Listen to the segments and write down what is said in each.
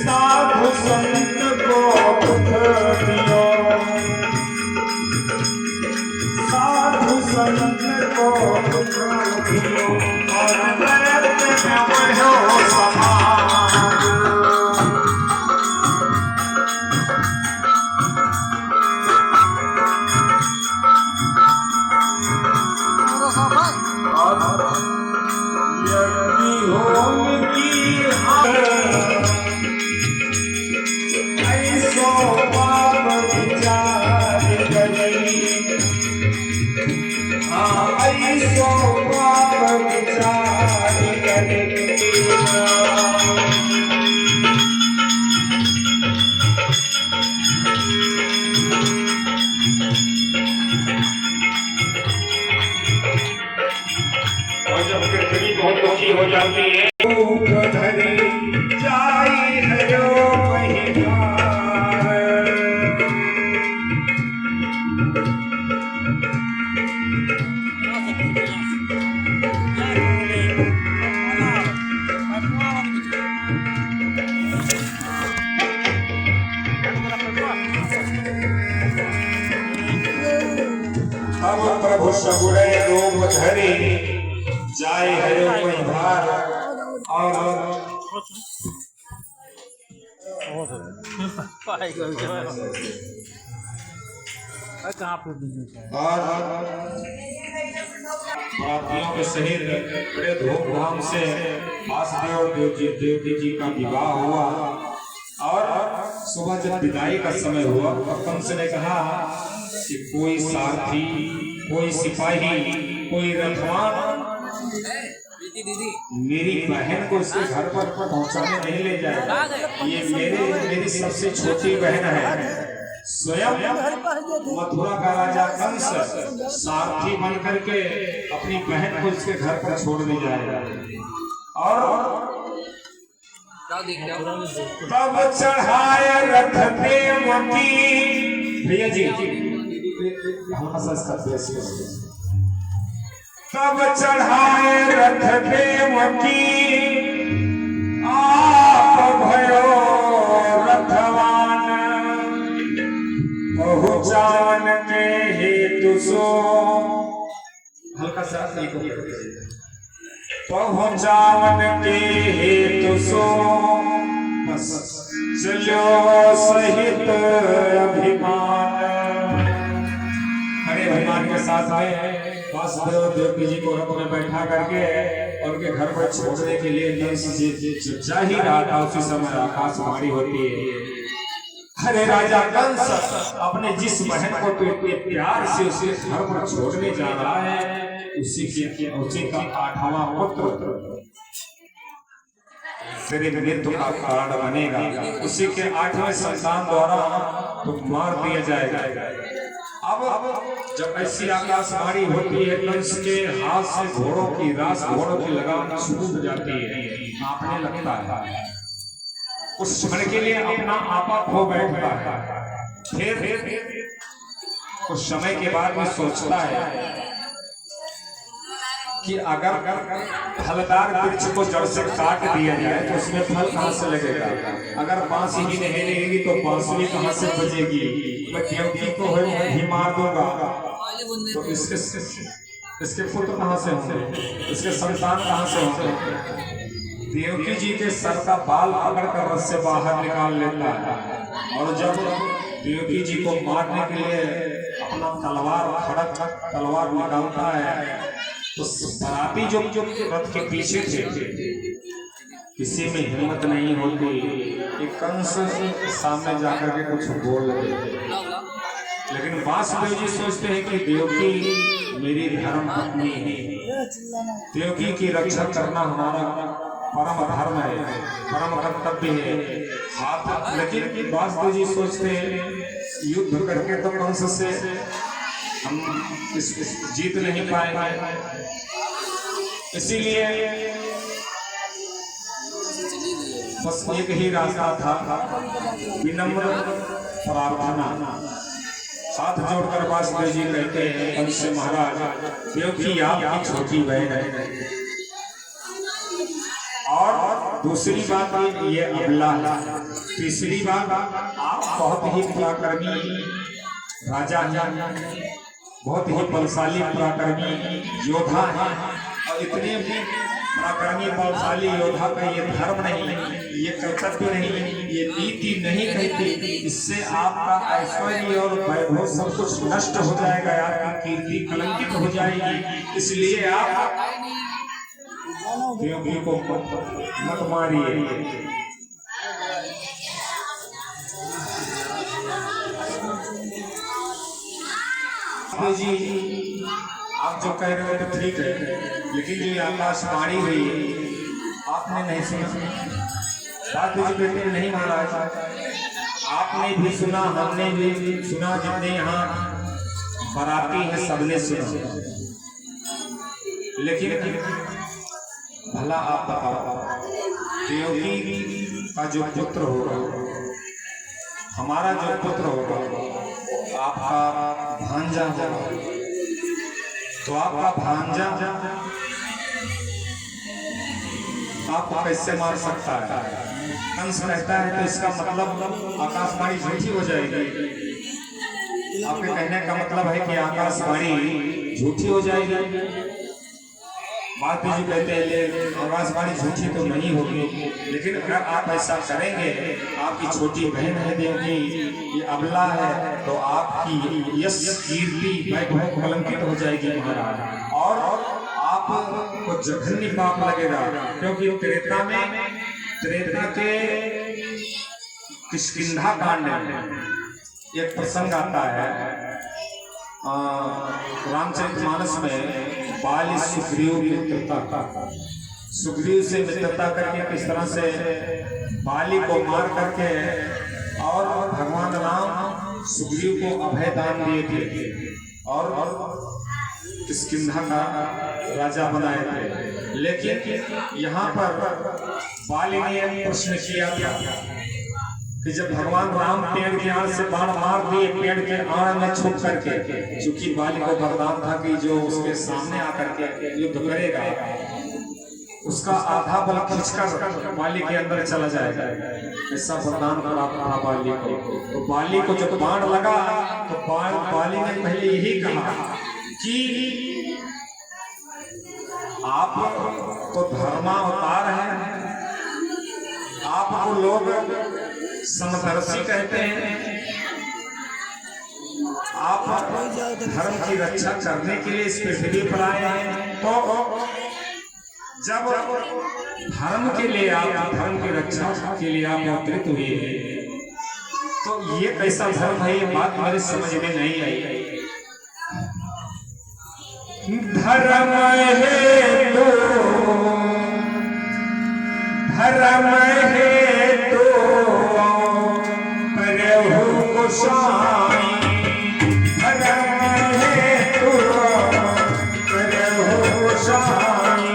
साधु संत को दुख दियो, साधु संत को दुख दियो, और नरक में भयो समाज। यज्ञ होम की ऐसो पाप विचार करी, ऐसो पाप विचार करी। और जब पृथ्वी बहुत ऊंची हो जाती है अब प्रभु सगुरे रूप धरी जाय हयो परिवार। और बारातियों के सहित बड़े धूमधाम से वासुदेव देवकी जी का विवाह हुआ। और सुबह जब विदाई का समय हुआ, कंस ने कहा कि कोई सारथी, कोई सिपाही, कोई रथवान मेरी बहन को इसके घर पर पहुंचाने नहीं ले जाएगा। ये मेरी सबसे छोटी बहन है। स्वयं मथुरा का राजा कंस सारथी बन करके अपनी बहन को इसके घर पर छोड़ने जाएगा। और तब चढ़ाए रथ प्रेम की, भैया जी तब चढ़ाए रथ प्रेम की, आप भयो रथवान, पहुँचान के हेतु सो, हल्का सा पहुँचावन के हेतु सो, चलो सहित अभिमान। हरे अभिमान के साथ में वासुदेव देवकी जी को रथ में बैठा करके उनके घर पर छोड़ने के लिए जा ही रहा था। उसी समय आकाशवाणी होती है, हरे राजा कंस अपने जिस बहन को प्यार से उसके घर पर छोड़ने जा रहा है, उसी का 8वां पुत्र तेरे मृत्यु का कारण बनेगा। उसी के 8वें संतान द्वारा तो मार दिया जाएगा। अब जब ऐसी आकाशवाणी होती है, कंस के हाथ से घोड़ों की रास, घोड़ों की लगाम छूट जाती है, कांपने लगता है। उस क्षण के लिए अपना आपा खो बैठता है। फिर कुछ समय के बाद में सोचता है कि अगर फलदार वृक्ष को जड़ से काट दिया जाए तो उसमें फल कहाँ से लगेगा। अगर बांस ही नहीं लगेगी तो बांसुरी कहाँ से बजेगी। मैं देवकी को ही मार दूंगा तो इसके पुत्र कहाँ से होंगे, इसके संतान कहाँ से होंगे। देवकी जी के सर का बाल पकड़कर रस से बाहर निकाल लेता है और जब देवकी जी को मारने के लिए अपना तलवार निकालता है तो बराती जो रथ के पीछे थे किसी में हिम्मत नहीं होती कि कंस सामने जाकर के कुछ बोल दे। लेकिन वासुदेव जी सोचते हैं कि देवकी मेरी धर्म पत्नी है, देवकी की रक्षा करना हमारा परम धर्म है, परम कर्तव्य है। हाथ लेकिन वासुदेव जी सोचते हैं युद्ध करके तो कंस से हम जीत नहीं पाएंगे, इसीलिए बस एक ही रास्ता था, विनम्र प्रार्थना। हाथ जोड़कर वासुदेव जी कहते हैं कंस महाराज, देवकी आपकी छोटी बहन है और दूसरी बात ये अबला, तीसरी बात आप बहुत ही पराक्रमी राजा हैं, बहुत ही बलशाली पराक्रमी योद्धा हैं और इतने पराक्रमी बलशाली योद्धा का ये धर्म नहीं, ये कर्तव्य नहीं, ये नीति नहीं कहती, इससे आपका ऐश्वर्य और वैभव सब कुछ नष्ट हो जाएगा, आपकी कीर्ति कलंकित हो जाएगी, इसलिए आप देवकी को मत मारिए। जी आप जो कह रहे हो तो ठीक है, लेकिन जो आकाशवाणी हुई आपने नहीं सुना। बात जी बेटे नहीं महाराज, आपने भी सुना, हमने भी सुना, जितने यहाँ बराती हैं सबने सुना। लेकिन भला आप बताओ, देवकी का जो पुत्र होगा, हमारा जो पुत्र होगा, आपका भांजा होगा, तो आपका भांजा आपको कैसे मार सकता है। कंस कहता है तो इसका मतलब आकाशवाणी झूठी हो जाएगी। आपके कहने का मतलब है कि आकाशवाणी झूठी हो जाएगी। बात जी कहते हैं आकाशवाणी झूठी तो नहीं होगी, लेकिन अगर आप ऐसा करेंगे, आपकी छोटी बहन है देवकी, ये अबला है, तो आपकी यश कीर्ति वैभव कलंकित हो जाएगी महाराज, और आपको जघन्य पाप लगेगा। क्योंकि त्रेता के किष्किंधा कांड में एक प्रसंग आता है, रामचरितमानस में बाली सुग्रीव से मित्रता करके किस तरह से बाली को मार करके और भगवान राम सुग्रीव को अभय दान दिए थे और किष्किंधा का राजा बनाए थे। लेकिन यहाँ पर बाली ने एक प्रश्न किया था कि जब भगवान राम पेड़ के आड़ से बाण मार दिए, पेड़ के आड़ में छुप करके, चूंकि बाली को वरदान था कि जो उसके सामने आकर के युद्ध करेगा उसका आधा बल खींचकर बाली के अंदर चला जाएगा, ऐसा वरदान प्राप्त था बाली को। तो बाली को जब बाण लगा तो बाली ने पहले यही कहा कि आप तो धर्मावतार हैं, आपको लोग समदर्शी कहते हैं, आप धर्म की रक्षा करने के लिए इस पृथ्वी पर आए हैं, तो जब धर्म के लिए आप धर्म की रक्षा के लिए आप अवतरित हुए हैं, तो ये कैसा धर्म है, ये बात मेरे समझ में नहीं आई। धर्म है तो धर्म है तो प्रभु गोसाई, धर्म है तो प्रभु गोसाई।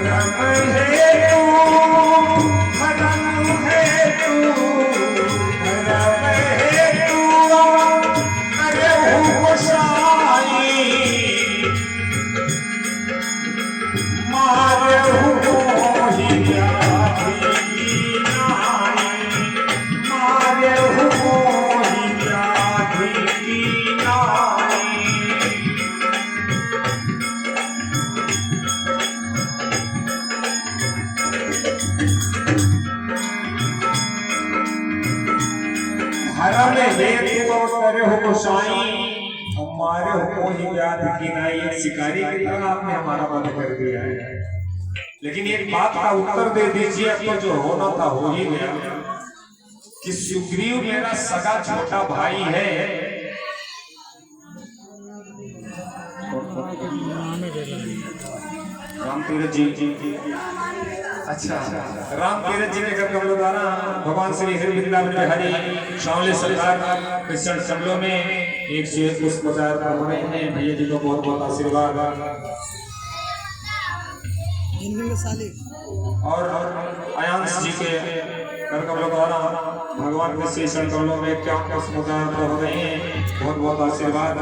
धर्म है हे तू अवतरे हो गोसाई, हमारे हो ही व्याध की नाई। एक शिकारी की तरह आपने हमारा वध कर दिया है, लेकिन एक बात का उत्तर दे दीजिए, अब तो जो होना था हो ही गया कि सुग्रीव मेरा सगा छोटा भाई है। राम तीरथ जी, अच्छा राम तीरथ जी के कमलों द्वारा भगवान श्री हरि वृंदावन बिहारी शामली सरकार कृष्ण कमलों में एक से एक पुष्प प्रचार कर रहे हैं। भैया जी को बहुत बहुत आशीर्वाद। और अयांश जी के कर कमलों द्वारा भगवान के श्री चरण कमलों में क्या पुष्प प्रचार हो रहे हैं, बहुत बहुत आशीर्वाद।